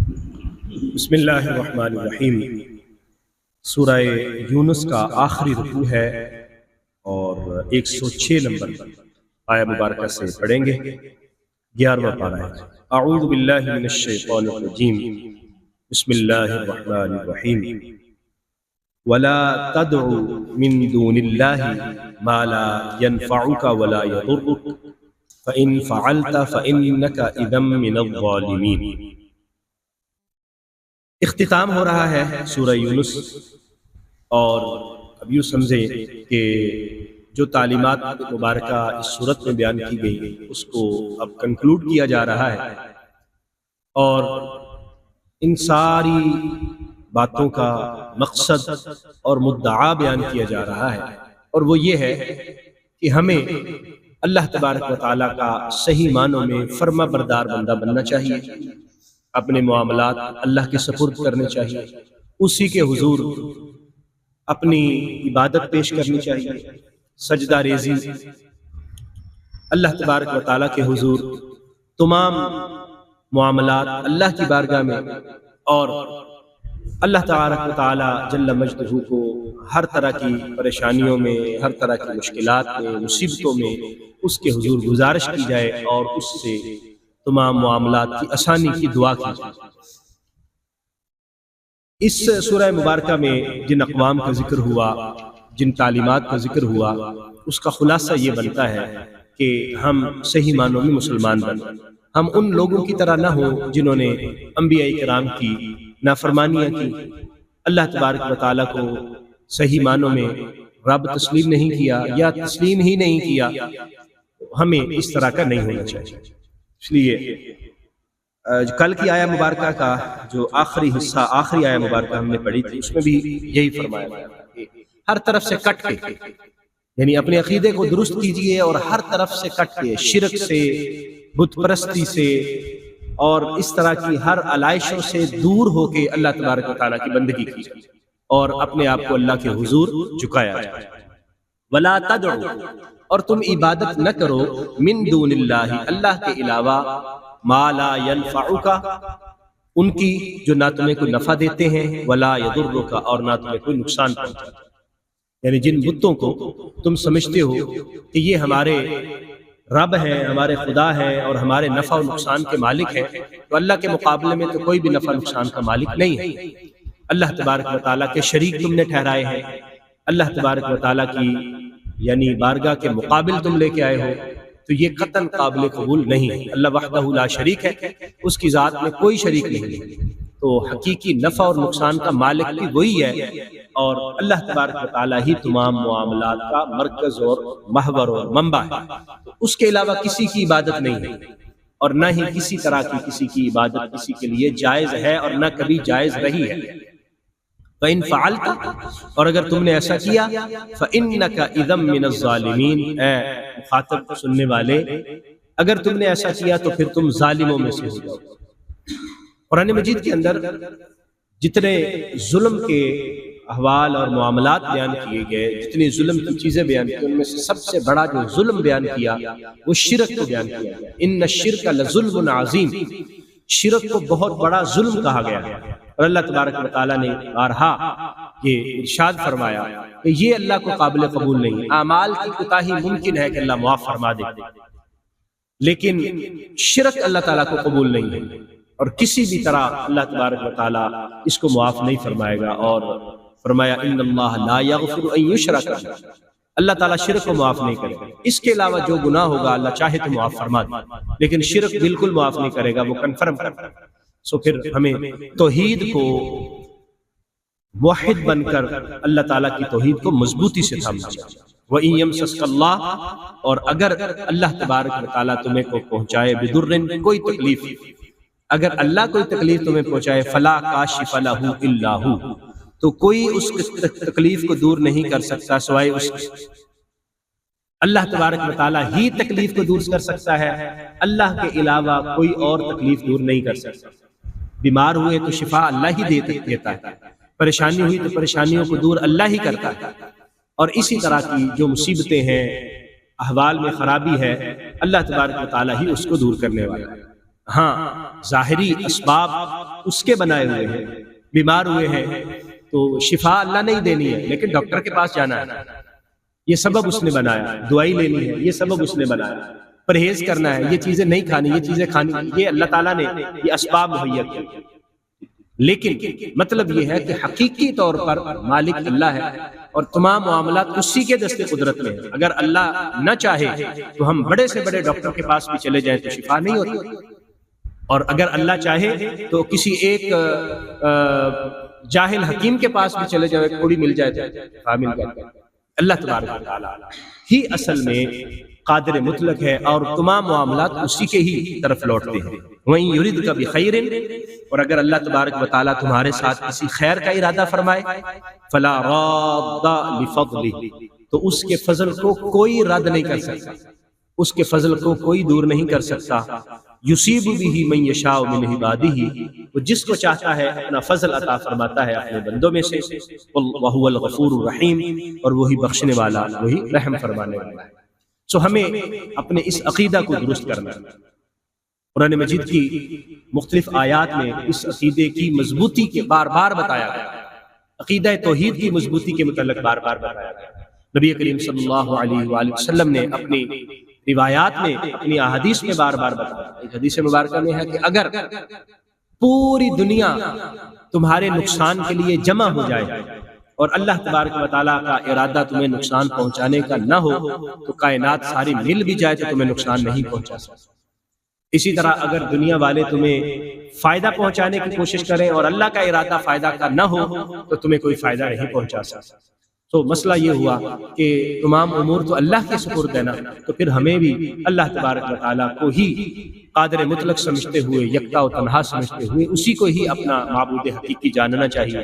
بسم اللہ الرحمن الرحیم۔ سورہ یونس کا آخری رکوع ہے اور 106 نمبر آیہ مبارکہ سے پڑھیں گے۔ 11واں پارہ ہے۔ اعوذ باللہ من الشیطان الرجیم، بسم اللہ الرحمن الرحیم۔ ولا تدع من دون اللہ ما لا ينفعك ولا يضرك فإن فعلت فإنك إذا من الظالمین۔ اختتام ہو رہا ہے سورہ یونس، اور اب یوں سمجھیں کہ جو تعلیمات مبارکہ اس صورت میں بیان کی گئی اس کو اب کنکلوڈ کیا جا رہا ہے، اور ان ساری باتوں کا مقصد اور مدعا بیان کیا جا رہا ہے، اور وہ یہ ہے کہ ہمیں اللہ تبارک و تعالیٰ کا صحیح معنوں میں فرما بردار بندہ بننا چاہیے، اپنے معاملات اللہ کے سپرد کرنے چاہیے، اسی کے حضور اپنی عبادت پیش کرنی چاہیے، سجدہ ریزی اللہ تبارک و تعالیٰ کے حضور، تمام معاملات اللہ کی بارگاہ میں، اور اللہ تبارک و تعالیٰ جل مجدہ کو ہر طرح کی پریشانیوں میں، ہر طرح کی مشکلات میں، مصیبتوں میں اس کے حضور گزارش کی جائے اور اس سے تمام معاملات کی آسانی کی دعا کی جائے۔ اس سورہ مبارکہ میں جن اقوام کا ذکر ہوا، جن تعلیمات کا ذکر ہوا، اس کا خلاصہ یہ بنتا ہے کہ ہم صحیح معنوں میں مسلمان بنیں، ہم ان لوگوں کی طرح نہ ہوں جنہوں نے انبیاء کرام کی نافرمانیاں کی، اللہ تبارک و تعالیٰ کو صحیح معنوں میں رب تسلیم نہیں کیا یا تسلیم ہی نہیں کیا۔ ہمیں اس طرح کا نہیں ہونا چاہیے۔ اس لیے کل کی آیہ مبارکہ کا جو آخری حصہ، آخری آیہ مبارکہ ہم نے پڑھی تھی، اس میں بھی یہی فرمایا گیا کہ ہر طرف سے کٹ کے، یعنی اپنے عقیدے کو درست کیجئے اور ہر طرف سے کٹ کے، شرک سے، بت پرستی سے اور اس طرح کی ہر علائشوں سے دور ہو کے اللہ تبارک و تعالیٰ کی بندگی کیجئے اور اپنے آپ کو اللہ کے حضور جھکایا جائے۔ ولا تدعو، اور تم عبادت نہ کرو، من دون اللہ، اللہ کے علاوہ، ما لا ينفعک، ان کی جو نہ تمہیں کوئی نفع دیتے ہیں، ولا يضرک، اور نہ تمہیں کوئی نقصان پہنچاتے ہیں۔ یعنی جن بتوں کو تم سمجھتے ہو کہ یہ ہمارے رب ہیں، ہمارے خدا ہیں اور ہمارے نفع و نقصان کے مالک ہیں، تو اللہ کے مقابلے میں تو کوئی بھی نفع و نقصان کا مالک نہیں ہے۔ اللہ تبارک و تعالیٰ کے شریک تم نے ٹھہرائے ہیں، اللہ تبارک و تعالیٰ کی یعنی بارگاہ کے مقابل تم لے کے آئے ہو، تو یہ قطعاً قابل قبول نہیں ہے۔ اللہ وحدہ لا شریک ہے، اس کی ذات میں کوئی شریک نہیں ہے، تو حقیقی نفع اور نقصان کا مالک بھی وہی ہے، اور اللہ تبارک و تعالیٰ ہی تمام معاملات کا مرکز اور محور اور منبع ہے، اس کے علاوہ کسی کی عبادت نہیں ہے، اور نہ ہی کسی طرح کی کسی کی عبادت کسی کے لیے جائز ہے اور نہ کبھی جائز رہی ہے۔ فَإِن فَعَلْتَ، اور اگر تم نے ایسا کیا، فَإِنَّكَ إِذًا مِّنَ الظَّالِمِينَ، اے مخاطب سننے والے، اگر تم نے ایسا کیا تو پھر تم ظالموں میں سے ہو جاؤ۔ قرآن مجید کے اندر جتنے ظلم کے احوال اور معاملات بیان کیے گئے، جتنی ظلم کی چیزیں بیان کی، ان میں سے سب سے بڑا جو ظلم بیان کیا وہ شرک کو بیان کیا گیا۔ ان الشرک لظلم عظیم، شرک کو بہت بڑا ظلم کہا گیا ہے، اور اللہ تبارک و تعالیٰ نے بارہا یہ ارشاد فرمایا کہ یہ اللہ کو قابل قبول نہیں ہے۔ اعمال کی کوتاہی ممکن ہے کہ اللہ معاف فرما دے، لیکن شرک اللہ تعالیٰ کو قبول نہیں ہے، اور کسی بھی طرح اللہ تبارک و تعالیٰ اس کو معاف نہیں فرمائے گا، اور فرمایا ان اللہ لا یغفر ان یشرک بہ، اللہ تعالیٰ شرک کو معاف نہیں کرے گا۔ اس کے علاوہ جو گناہ ہوگا اللہ چاہے تو معاف فرما دے، لیکن شرک بالکل معاف نہیں کرے گا، وہ کنفرم کرے گا۔ سو پھر ہمیں توحید کو موحد بن کر اللہ تعالیٰ کی توحید کو مضبوطی سے تھامنا چاہیے۔ وَإِن يَمْسَسْكَ اللَّهُ، اور اگر اللہ تبارک و تعالیٰ تمہیں کو پہنچائے بِضُرٍ، کوئی تکلیف، اگر اللہ کوئی تکلیف تمہیں پہنچائے، فَلَا كَاشِفَ لَهُ إِلَّا هُوَ، تو کوئی اس تکلیف کو دور نہیں کر سکتا سوائے اس کے۔ اللہ تبارک و تعالیٰ ہی تکلیف کو دور کر سکتا ہے، اللہ کے علاوہ کوئی اور تکلیف دور نہیں کر سکتا۔ بیمار ہوئے تو شفا اللہ ہی دیتا ہے، پریشانی ہوئی تو پریشانیوں کو دور اللہ ہی کرتا ہے، اور اسی طرح کی جو مصیبتیں ہیں، احوال میں خرابی ہے، اللہ تبارک و تعالیٰ ہی اس کو دور کرنے والا ہے۔ ہاں ظاہری اسباب اس کے بنائے ہوئے ہیں، بیمار ہوئے ہیں تو شفا اللہ نہیں دینی ہے، لیکن ڈاکٹر کے پاس جانا ہے، یہ سبب اس نے بنایا، دوائی لینی ہے، یہ سبب اس نے بنایا، پرہیز کرنا ہے، یہ چیزیں نہیں کھانی، یہ چیزیں کھانی، یہ اللہ تعالیٰ نے یہ اسباب مہیا کیے۔ لیکن مطلب یہ ہے کہ حقیقی طور پر مالک اللہ ہے اور تمام معاملات اسی کے دست قدرت میں ہیں۔ اگر اللہ نہ چاہے تو ہم بڑے سے بڑے ڈاکٹر کے پاس بھی چلے جائیں تو شفا نہیں ہوتی، اور اگر اللہ چاہے تو کسی ایک جاہل حکیم کے پاس بھی چلے جائے، کوڑی مل جائے تو شفا مل جائے۔ اللہ تبارک و تعالیٰ ہی اصل میں قادر مطلق ہے اور تمام معاملات اسی کے ہی طرف لوٹتے ہیں۔ وَإِن يُرِدْكَ بِخَيْرٍ، اور اگر اللہ تبارک و تعالیٰ تمہارے ساتھ کسی خیر کا ارادہ فرمائے، فَلَا رَادَّ لِفَضْلِهِ، تو اس کے فضل کو کوئی رد نہیں کر سکتا، اس کے فضل کو کوئی دور نہیں کر سکتا۔ یصیب بہ من یشاء من عبادہ، وہ جس کو چاہتا ہے اپنا فضل عطا فرماتا ہے اپنے بندوں میں سے، وہو الغفور الرحیم، اور وہی بخشنے والا، وہی رحم فرمانے والا ہے۔ سو ہمیں اپنے اس عقیدہ کو درست کرنا ہے۔ قرآن مجید کی مختلف آیات میں اس عقیدے کی مضبوطی کے بار بار بتایا گیا، عقیدہ توحید کی مضبوطی کے متعلق بار بار بتایا گیا۔ نبی کریم صلی اللہ علیہ وآلہ وسلم نے اپنی روایات میں، اپنی احادیث میں بار بار بتایا۔ ایک حدیث مبارکہ میں ہے کہ اگر پوری دنیا تمہارے نقصان کے لیے جمع ہو جائے اور اللہ تبارک و تعالیٰ کا ارادہ تمہیں نقصان پہنچانے کا نہ ہو تو کائنات ساری مل بھی جائے تو تمہیں نقصان نہیں پہنچا سکتا۔ اسی طرح اگر دنیا والے تمہیں فائدہ پہنچانے کی کوشش کریں اور اللہ کا ارادہ فائدہ کا نہ ہو تو تمہیں کوئی فائدہ نہیں پہنچا سکتا۔ تو مسئلہ یہ ہوا کہ تمام امور تو اللہ کے سپرد ہے نا، تو پھر ہمیں بھی اللہ تبارک و تعالیٰ کو ہی قادر مطلق سمجھتے ہوئے، یکتا و تنہا سمجھتے ہوئے، اسی کو ہی اپنا معبود حقیقی جاننا چاہیے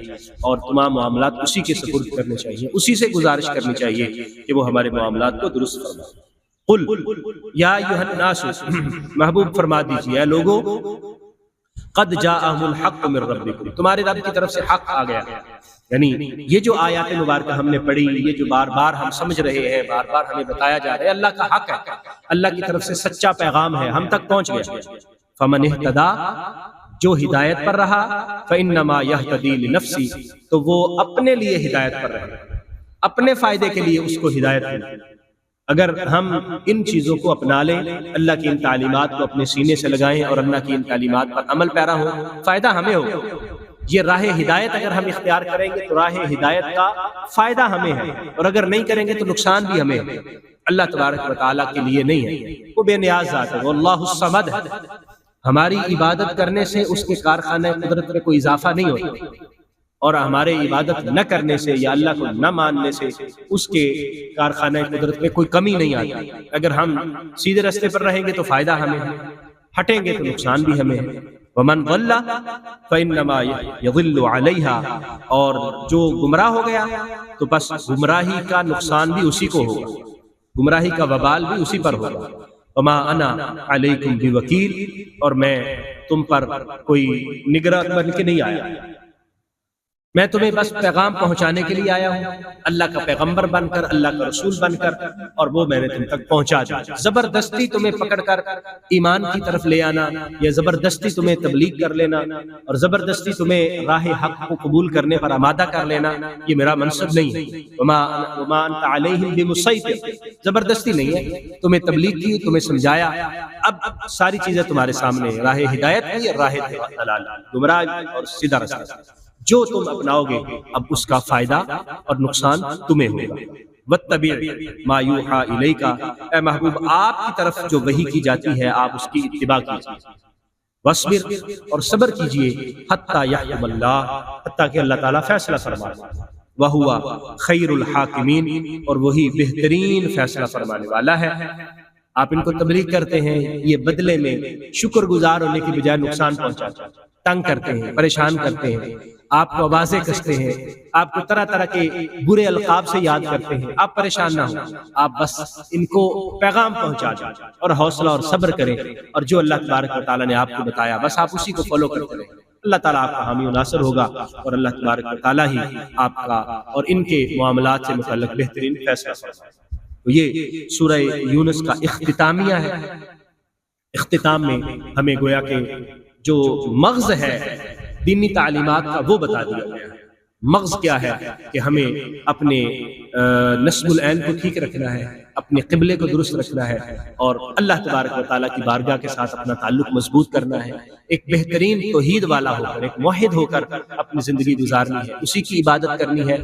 اور تمام معاملات اسی کے سپرد کرنے چاہیے، اسی سے گزارش کرنی چاہیے کہ وہ ہمارے معاملات کو درست فرمائے۔ قل یا ایھا الناس، محبوب فرما دیجیے اے لوگو، قد جاءہم الحق من ربکم، تمہارے رب کی طرف سے حق آ گیا۔ یعنی یہ جو آیات مبارکہ ہم نے پڑھی، یہ جو بار بار ہم سمجھ رہے ہیں، بار بار ہمیں بتایا جا رہا ہے، اللہ کا حق ہے، اللہ کی طرف سے سچا پیغام ہے، ہم تک پہنچ گیا۔ فمن اہتدی، جو ہدایت پر رہا، فانما یہتدی لنفسی، تو وہ اپنے لیے ہدایت پر رہے، اپنے فائدے کے لیے اس کو ہدایت ملی۔ اگر ہم ان چیزوں کو اپنا لیں، اللہ کی ان تعلیمات کو اپنے سینے سے لگائیں اور اللہ کی ان تعلیمات پر عمل پیرا ہوں، فائدہ ہمیں ہوگا۔ یہ راہ ہدایت اگر ہم اختیار کریں گے تو راہ ہدایت کا فائدہ ہمیں ہے، اور اگر نہیں کریں گے تو نقصان بھی ہمیں ہے، اللہ تبارک و تعالیٰ کے لیے نہیں ہے۔ وہ بے نیاز ذات ہے، وہ اللہ الصمد ہے۔ ہماری عبادت کرنے سے اس کے کارخانہ قدرت میں کوئی اضافہ نہیں ہوتا، اور ہمارے عبادت نہ کرنے سے یا اللہ کو نہ ماننے سے اس کے کارخانہ قدرت میں کوئی کمی نہیں آتی۔ اگر ہم سیدھے راستے پر رہیں گے تو فائدہ ہمیں ہے، ہٹیں گے تو نقصان بھی ہمیں ہے۔ ومن ضل فانما یضل علیہا، اور جو گمراہ ہو گیا تو بس گمراہی کا نقصان بھی اسی کو ہوگا، گمراہی کا وبال بھی اسی پر ہوگا۔ وما انا علیکم بوکیل، اور میں تم پر کوئی نگراں بن کے نہیں آیا، میں تمہیں بس پیغام پہنچانے کے لیے آیا ہوں، اللہ کا پیغمبر بن کر، اللہ کا رسول بن کر، اور وہ میں نے تم تک پہنچا دیا۔ زبردستی تمہیں پکڑ کر ایمان کی طرف لے آنا، یا زبردستی تمہیں تبلیغ کر لینا، اور زبردستی تمہیں راہ حق کو قبول کرنے پر آمادہ کر لینا، یہ میرا منصب نہیں ہے۔ وما انت علیہم بمسیطر، زبردستی نہیں ہے، تمہیں تبلیغ کی، تمہیں سمجھایا، اب ساری چیزیں تمہارے سامنے ہیں، راہ ہدایت کی اور راہ ضلال، گمراہ اور سیدھا راستہ، جو تم اپناؤ گے اب اس کا فائدہ اور نقصان تمہیں ہوگا۔ واتبع ما یوحی الیک، اے محبوب آپ کی طرف جو وحی کی جاتی ہے آپ اس کی اتباع کیجیے۔ واصبر، اور صبر کیجیے، حتی یحکم اللہ، حتیٰ کہ اللہ تعالیٰ فیصلہ فرمائے۔ وہو خیر الحاکمین، اور وہی بہترین فیصلہ فرمانے والا ہے۔ آپ ان کو تبلیغ کرتے ہیں، یہ بدلے میں شکر گزار ہونے کی بجائے نقصان پہنچاتے ہیں، تنگ کرتے ہیں، پریشان کرتے ہیں، آپ کو آوازیں کستے ہیں، آپ کو طرح طرح کے برے القاب سے یاد کرتے ہیں۔ آپ پریشان نہ ہوں، آپ بس ان کو پیغام پہنچا دیں اور حوصلہ اور صبر کریں، اور جو اللہ تبارک و تعالیٰ نے آپ کو بتایا بس آپ اسی کو فالو کرتے رہیں۔ اللہ تعالیٰ آپ کا حامی و ناصر ہوگا، اور اللہ تبارک و تعالیٰ ہی آپ کا اور ان کے معاملات سے متعلق بہترین فیصلہ فرمائے۔ تو یہ سورہ یونس کا اختتامیہ ہے۔ اختتام میں ہمیں گویا کہ جو مغز ہے دینی تعلیمات کا وہ بتا دیا گیا ہے۔ مغز کیا ہے کہ ہمیں اپنے نسب العین کو ٹھیک رکھنا ہے، اپنے قبلے کو درست رکھنا ہے، اور اللہ تبارک و تعالیٰ کی بارگاہ کے ساتھ اپنا تعلق مضبوط کرنا ہے، ایک بہترین توحید والا ہو کر، ایک موحد ہو کر اپنی زندگی گزارنی ہے، اسی کی عبادت کرنی ہے،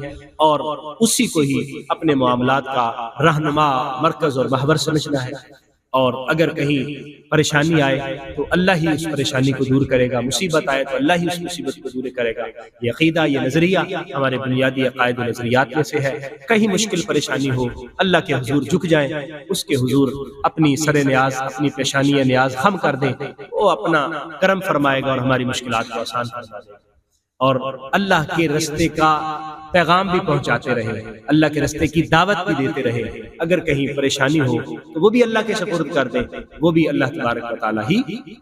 اور اسی کو ہی اپنے معاملات کا رہنما، مرکز اور محور سمجھنا ہے۔ اور اگر کہیں پریشانی آئے تو اللہ ہی اس پریشانی کو دور کرے گا، مصیبت آئے تو اللہ ہی اس مصیبت کو دور کرے گا۔ یہ عقیدہ، یہ نظریہ ہمارے بنیادی عقائد و نظریات میں سے ہے۔ کہیں مشکل پریشانی ہو، اللہ کے حضور جھک جائیں، اس کے حضور اپنی سر نیاز، اپنی پیشانی نیاز خم کر دیں، وہ اپنا کرم فرمائے گا اور ہماری مشکلات کو آسان فرما دے گا۔ اور اللہ کے رستے کا پیغام بھی پہنچاتے رہے، اللہ کے رستے کی دعوت بھی دیتے رہے۔ اگر کہیں پریشانی ہو تو وہ بھی اللہ کے سپرد کر دیں، وہ بھی اللہ تبارک و تعالیٰ ہی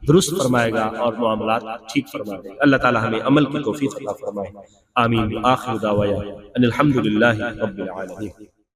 درست فرمائے گا اور معاملات ٹھیک فرما دے گا۔ اللہ تعالیٰ ہمیں عمل کی توفیق عطا فرمائے، آمین۔ آخر دعوانا ان الحمد للہ رب العالمین۔